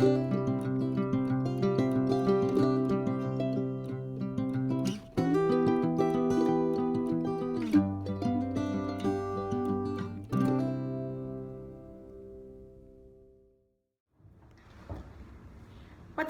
What's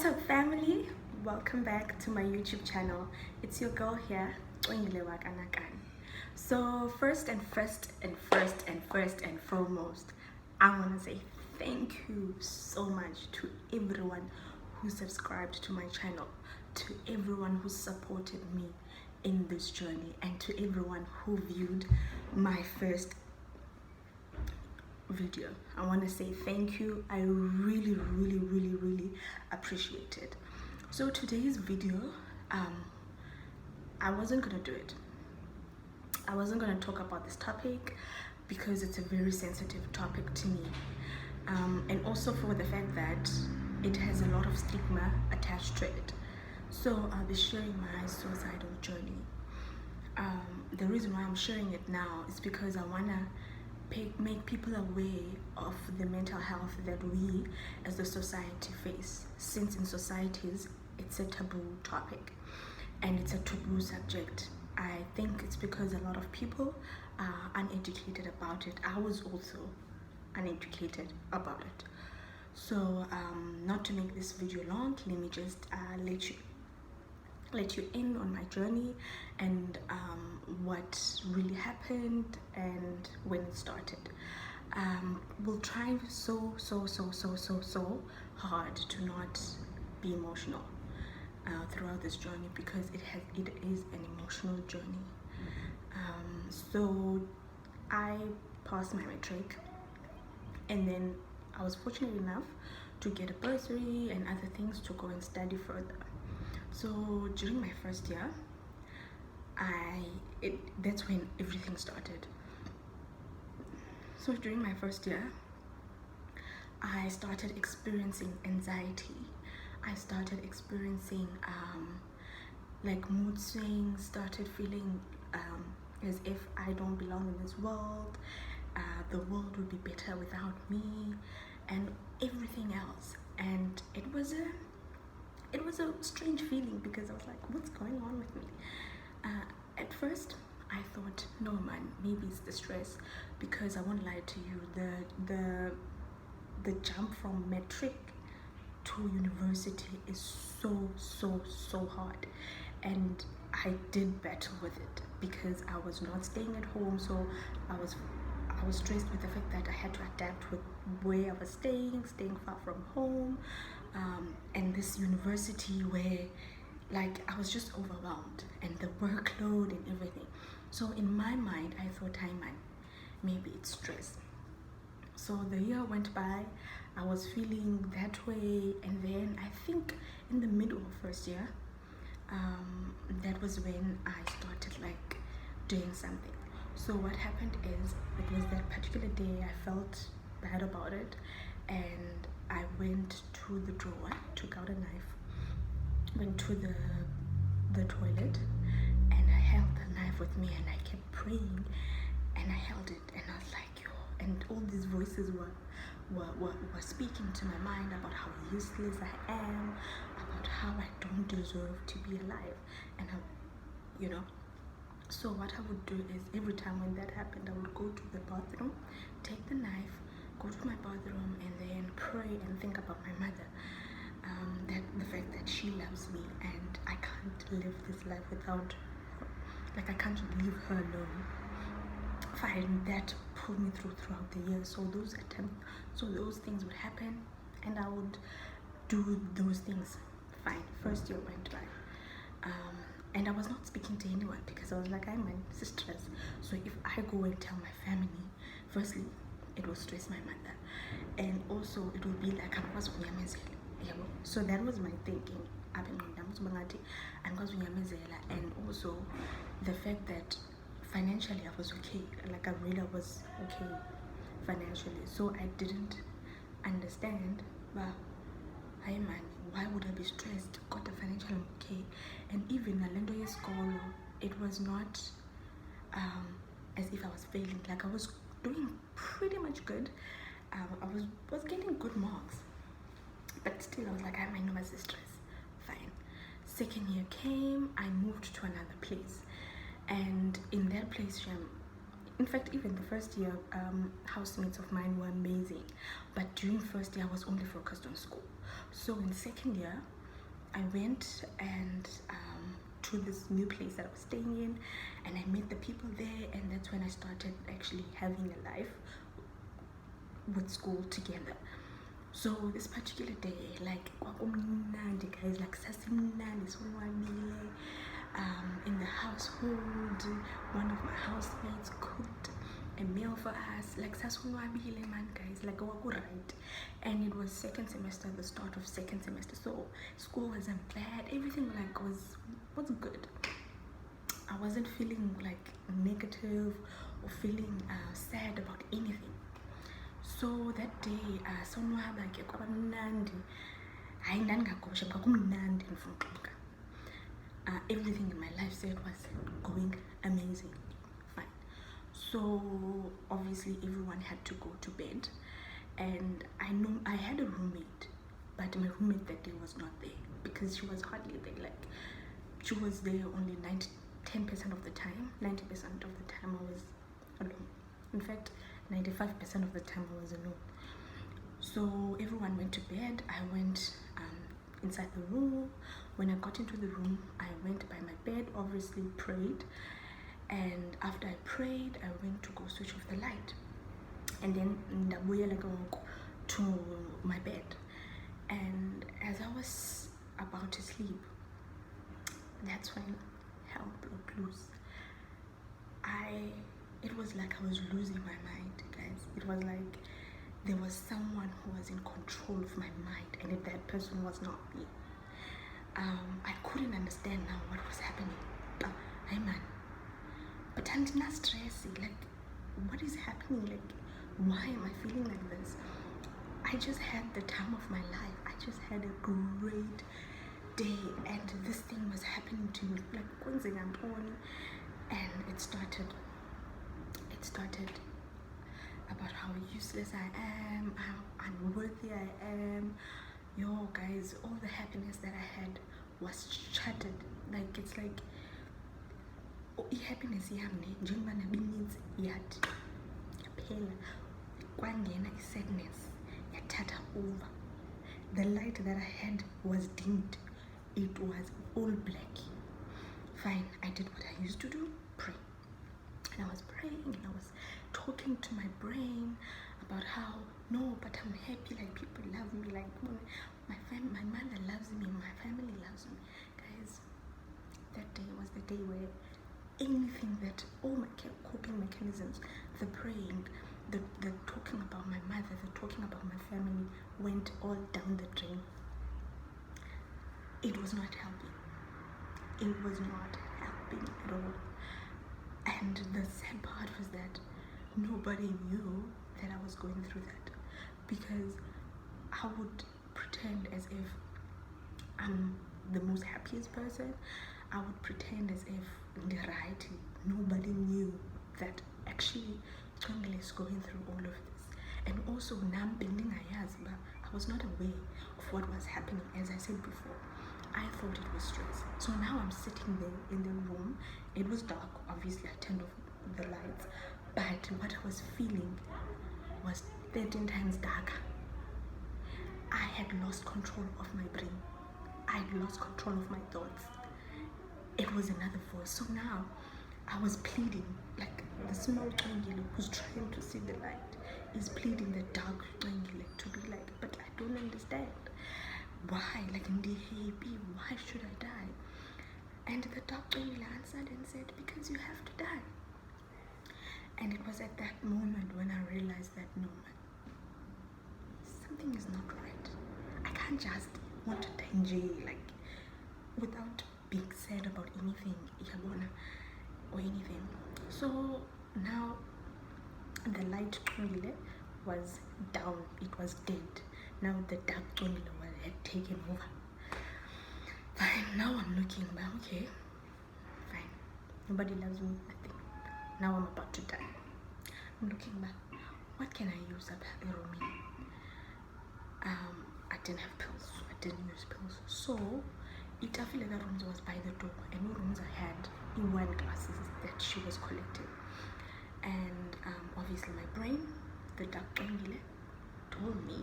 up, family? Welcome back to my YouTube channel. It's your girl here, Cwengile Nakani. So first and foremost, I want to say thank you so much to everyone who subscribed to my channel, to everyone who supported me in this journey, and to everyone who viewed my first video. I want to say thank you. I really appreciate it. So today's video, I wasn't gonna do it. I wasn't gonna talk about this topic because it's a very sensitive topic to me, and also for the fact that it has a lot of stigma attached to it. So I'll be sharing my suicidal journey. The reason why I'm sharing it now is because I wanna make people aware of the mental health that we as the society face, since in societies it's a taboo topic and it's a taboo subject. I think it's because a lot of people are uneducated about it. I was also uneducated about it. So not to make this video long, let me just let you in on my journey and what really happened and when it started. We'll try so hard to not be emotional throughout this journey because it is an emotional journey. So I passed my matric, and then I was fortunate enough to get a bursary and other things to go and study further. So during my first year, that's when everything started. So during my first year, I started experiencing anxiety. I started experiencing like mood swings, started feeling as if I don't belong in this world. The world would be better without me and everything else. And it was a strange feeling because I was like, what's going on with me? At first I thought, no man, maybe it's the stress, because I won't lie to you, the jump from matric to university is so hard, and I did battle with it because I was not staying at home. So I was stressed with the fact that I had to adapt with where I was staying far from home, and this university where like I was just overwhelmed, and the workload and everything. So in my mind I thought, hey man, maybe it's stress. So the year went by, I was feeling that way, and then I think in the middle of first year, that was when I started like doing something. So what happened is, it was that particular day I felt bad about it, and I went to the drawer, took out a knife, went to the toilet, and I held the knife with me, and I kept praying, and I held it, and I was like, yo, and all these voices were speaking to my mind about how useless I am, about how I don't deserve to be alive, and how, you know. So what I would do is, every time when that happened, I would go to the bathroom, take the knife, go to my bathroom, and then pray and think about my mother. That the fact that she loves me, and I can't live this life without her. Like I can't leave her alone. Fine, that pulled me throughout the year. So those things would happen, and I would do those things. Fine, first year went by. And I was not speaking to anyone because I was like, I'm my sister's. So if I go and tell my family, firstly, it will stress my mother, and also it will be like I was unyamezela. So that was my thinking. And also the fact that financially I was okay. Like I really was okay financially. So I didn't understand, but hey man, why would I be stressed? Got the financial okay. And even Nalendo school, it was not as if I was failing. Like I was doing pretty much good. I was getting good marks, But still, I was like, I know my stress. Fine. Second year came, I moved to another place. And in that place, in fact, even the first year, housemates of mine were amazing. But during first year, I was only focused on school. So in second year, I went and to this new place that I was staying in, and I met the people there, and that's when I started actually having a life with school together. So this particular day, like guys, like in the household, one of my housemates cooked a meal for us, like man guys, like right. And it was second semester, the start of second semester, so school wasn't bad, everything like was good. I wasn't feeling like negative or feeling sad about anything. So that day sonwaba ke kwaba mnandi, hayi ndandingagosha kwakumnandi ndifuna uxoka. Everything in my life said was going amazing. Fine. So obviously everyone had to go to bed, and I know I had a roommate, but my roommate that day was not there because she was hardly there. Like she was there only 10% of the time. 90% of the time I was alone. In fact, 95% of the time I was alone. So everyone went to bed. I went inside the room. When I got into the room, I went by my bed, obviously prayed, and after I prayed, I went to go switch off the light, and then to my bed. And as I was about to sleep, that's when hell broke loose. It was like I was losing my mind, guys. It was like there was someone who was in control of my mind, and if that person was not me, I couldn't understand now what was happening. Hey man, but I'm not stressing. Like, what is happening? Like, why am I feeling like this? I just had the time of my life. I just had a great day, and this thing was happening to me. Like, Cwengile Nakani, and it started about how useless I am, how unworthy I am. Yo guys, all the happiness that I had was shattered. Like, it's like happiness yami njengoba nabininzi yathi yaphela, kwangena sadness yathatha over. The light that I had was dimmed. It was all black. Fine, I did what I used to do, pray. And I was praying and I was talking to my brain about how, no, but I'm happy, like people love me, like my mother loves me, my family loves me. Guys, that day was the day where anything that, all my coping mechanisms, the praying, the talking about my mother, the talking about my family, went all down the drain. It was not helping. It was not helping at all. And the sad part was that nobody knew that I was going through that, because I would pretend as if I'm the most happiest person. I would pretend as if right, nobody knew that actually Cwengile is going through all of this. And also but I was not aware of what was happening. As I said before, I thought it was stress. So now I'm sitting there in the room. It was dark, obviously I turned off the lights, but what I was feeling was 13 times darker. I had lost control of my brain. I had lost control of my thoughts. It was another voice. So now I was pleading, like the small Cwengile who's trying to see the light is pleading the dark Cwengile to be like, but I don't understand. Why? Like, why should I die? And the dark Cwengile answered and said, because you have to die. And it was at that moment when I realized that no, something is not right. I can't just want to die in jail, like, without being sad about anything, or anything. So now the light Cwengile was down, it was dead. Now the dark Cwengile had taken over. Fine, now I'm looking back, okay, fine, nobody loves me, nothing. Now I'm about to die. I'm looking back, what can I use up Romy? I didn't have pills, so I didn't use pills. So itafile rooms was by the door, and no rooms I had in wine glasses that she was collecting. And obviously my brain, the Cwengile, told me,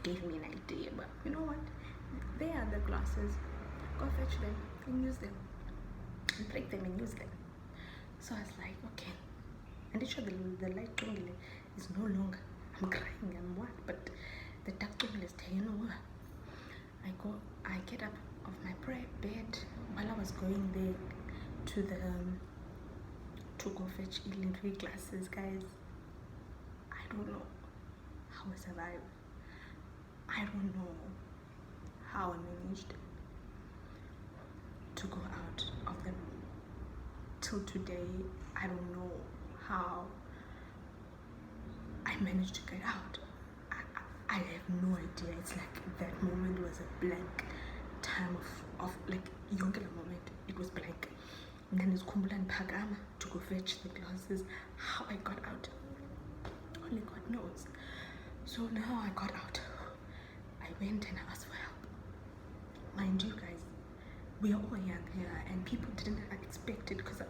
gave me an idea, but you know what? They are the glasses. Go fetch them and use them. And break them and use them. So I was like, okay. And it showed the light Cwengile is no longer. I'm crying, I'm what? But the dark Cwengile is taken over. I get up of my bed while I was going there to go fetch 11 glasses, guys. I don't know how I survived. I don't know how I managed to go out of the room. Till today, I don't know how I managed to get out. I have no idea. It's like that moment was a blank time of like younger moment. It was blank. And then it's Kumbula and Pagama to go fetch the glasses. How I got out, only God knows. So now I got out. I went and I asked for help. Mind you guys, we are all young here, and people didn't expect it because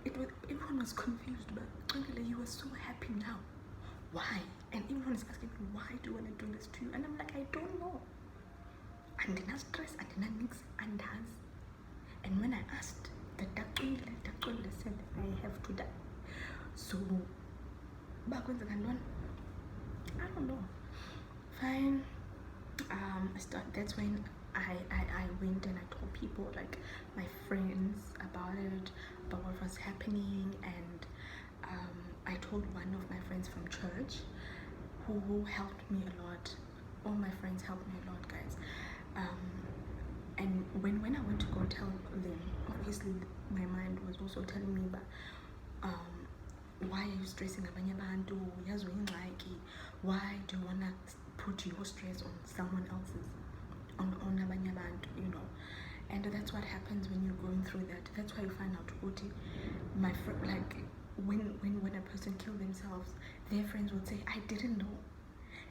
everyone was confused. But Cwengile, you were so happy now. Why? And everyone is asking me, why do you want to do this to you? And I'm like, I don't know. I didn't stress, I didn't mix, and dance. And when I asked, the Cwengile said, I have to die. So back when I don't know. Fine. That's when I went and I told people, like my friends, about it, about what was happening. And I told one of my friends from church who helped me a lot. All my friends helped me a lot, guys. And when I went to go tell them, obviously my mind was also telling me, but why are you stressing abanye abantu? Why do you wanna put your stress on someone else's, on abanye abantu, you know? And that's what happens when you're going through that. That's why you find out my friend, like when a person killed themselves, their friends would say, I didn't know.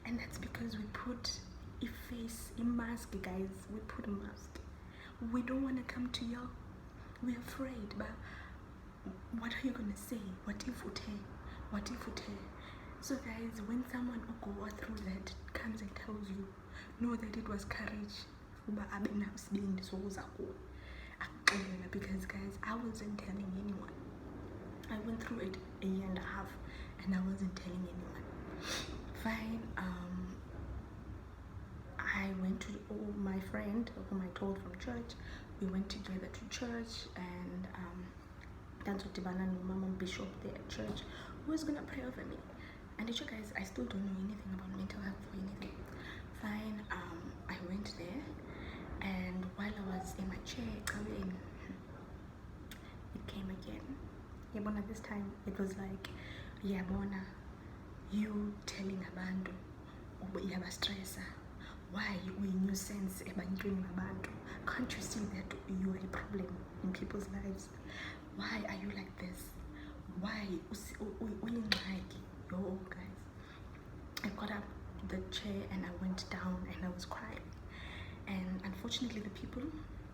And that's because we put a face, a mask, guys. We put a mask. We don't want to come to y'all. We're afraid, but what are you gonna say? What if utte? So guys, when someone who go through that comes and tells you, know that it was courage. Because guys, I wasn't telling anyone. I went through it a year and a half, and I wasn't telling anyone. Fine. I went to my friend whom I told from church. We went together to church, and that's what Tibana and Mama Bishop there at church, who was gonna pray over me. And you guys, I still don't know anything about mental health or anything. Fine. I went there, and while I was in my chair, it came again. Yabona, this time it was like, Yabona, you telling abantu uyabastressa. Why you nuisance ebantwini babantu? Can't you see that you are a problem in people's lives? Why are you like this? Why uyingxaki? Yo, guys, I got up the chair and I went down and I was crying. And unfortunately, the people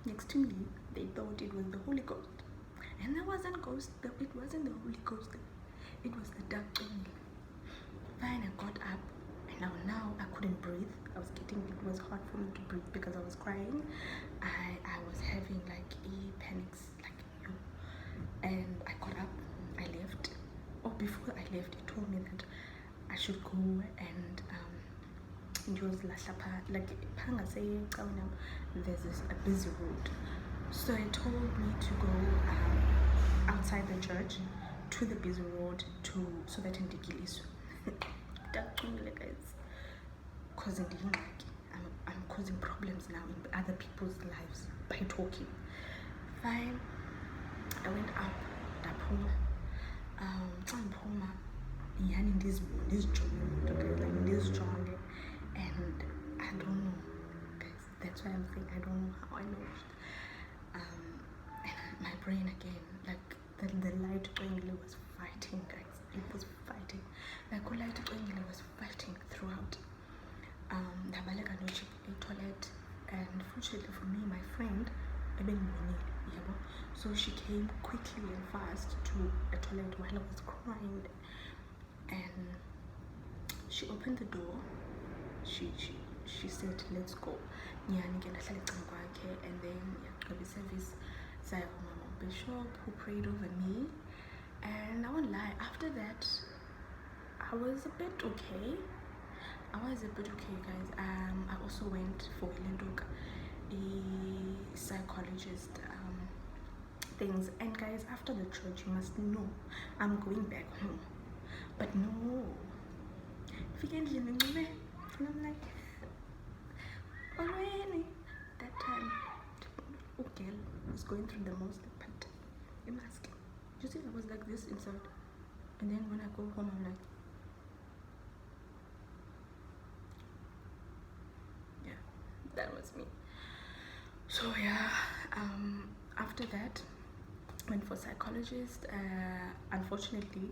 next to me, they thought it was the Holy Ghost. And there wasn't it wasn't the Holy Ghost. It was the dark Cwengile. Fine, I got up, and now I couldn't breathe. It was hard for me to breathe because I was crying. I was having like panics, like you. And I got up, I left. Oh, before I left, it told me that I should go and use Lahlapa, like there's a busy road. So it told me to go outside the church to the busy road so that in Digilis. Guys, causing I'm causing problems now in other people's lives by talking. Fine. I went up, Dapuma. And I don't know, guys. That's why I'm saying I don't know how I managed. And my brain again, like the light Cwengile was fighting, guys. It was fighting. Like light Cwengile was fighting throughout. ndabaleka nochip toilet, and fortunately for me, my friend ebengibonile, yabo, so she came quickly and fast to a toilet while I was crying, and she opened the door. She said, let's go. And then the service said, Mama Bishop, who prayed over me, and I won't lie, after that I was a bit okay. Guys. I also went for a psychologist things, and guys, after the church, you must know I'm going back home, but no, and I'm like, already that time, okay, I was going through the most, but I'm asking, you see, I was like this inside, and then when I go home, I'm like, yeah, that was me. So yeah, after that, went for psychologist. Unfortunately,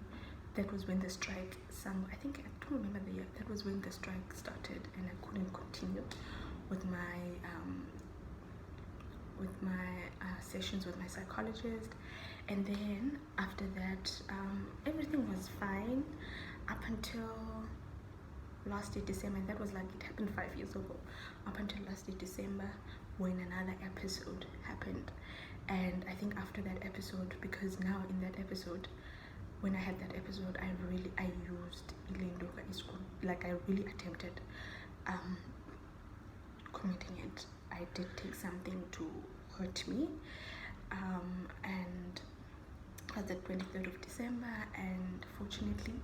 that was when the strike, I think, I don't remember the year, that was when the strike started, and I couldn't continue with my sessions with my psychologist. And then after that, everything was fine up until last year December, and that was like, it happened 5 years ago, up until last year December, when another episode happened. And I think after that episode, because now in that episode, when I had that episode, I used Ilendoka is good, like I really attempted committing it. I did take something to hurt me, and it was the 23rd of December, and fortunately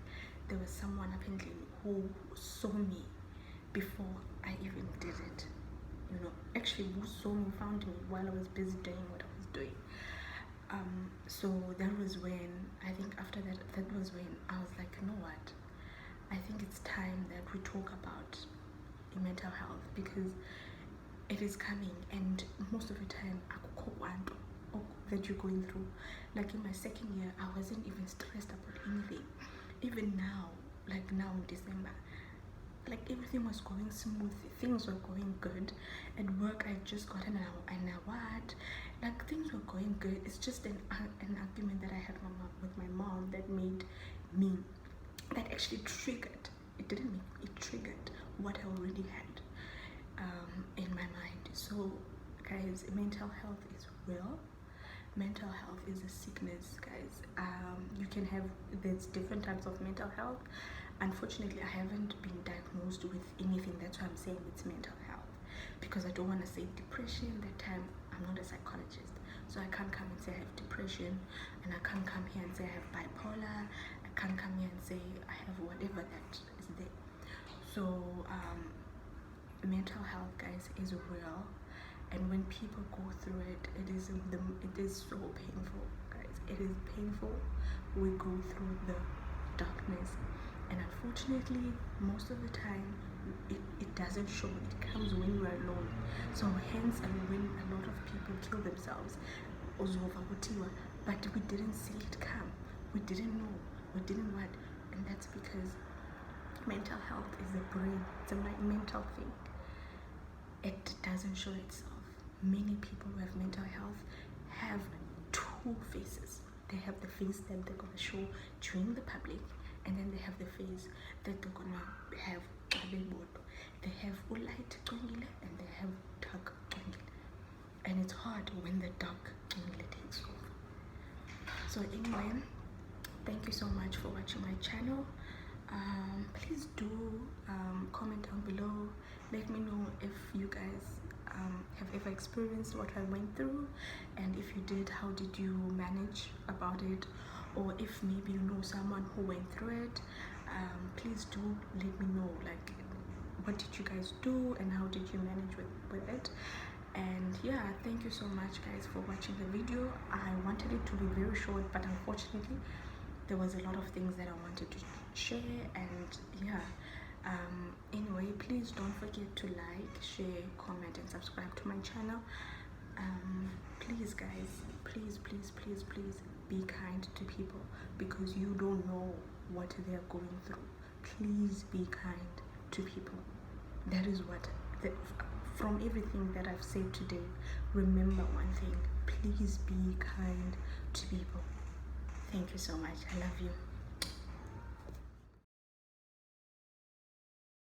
there was someone apparently who saw me before I even did it, actually who saw me, found me while I was busy doing what I was doing. So that was when, I think after that was when I was like, you know what, I think it's time that we talk about mental health, because it is coming, and most of the time that you're going through, like in my second year, I wasn't even stressed about anything. Even now, like now in December, like everything was going smooth, things were going good. At work, I just got an award, like things were going good. It's just an argument that I had with my mom that made me, that actually triggered, it didn't make, it triggered what I already had in my mind. So guys, mental health is real. Mental health is a sickness, guys. You can have, there's different types of mental health. Unfortunately, I haven't been diagnosed with anything. That's why I'm saying it's mental health, because I don't want to say depression. That time I'm not a psychologist, so I can't come and say I have depression, and I can't come here and say I have bipolar. I can't come here and say I have whatever that is there. So mental health, guys, is real, and when people go through it, it is so painful, guys. It is painful. We go through the darkness, and unfortunately, most of the time, it doesn't show. It comes when you are alone. So hence, when a lot of people kill themselves, but we didn't see it come. We didn't know. We didn't what, and that's because mental health is a brain. It's a mental thing. It doesn't show itself. Many people who have mental health have two faces. They have the face that they're gonna show during the public, and then they have the face that they're gonna have. They have light Cwengile and they have dark Cwengile, and it's hard when the dark Cwengile takes over. So anyway, thank you so much for watching my channel. Please do comment down below. Let me know if you guys have ever experienced what I went through, and if you did, how did you manage about it, or if maybe you know someone who went through it. Please do let me know, like, what did you guys do and how did you manage with it. And yeah, thank you so much, guys, for watching the video. I wanted it to be very short, but unfortunately there was a lot of things that I wanted to share. And yeah, anyway, please don't forget to like, share, comment, and subscribe to my channel. Please guys, please be kind to people, because you don't know what they're going through. Please be kind to people. That is what, from everything that I've said today, remember one thing: please be kind to people. Thank you so much. I love you.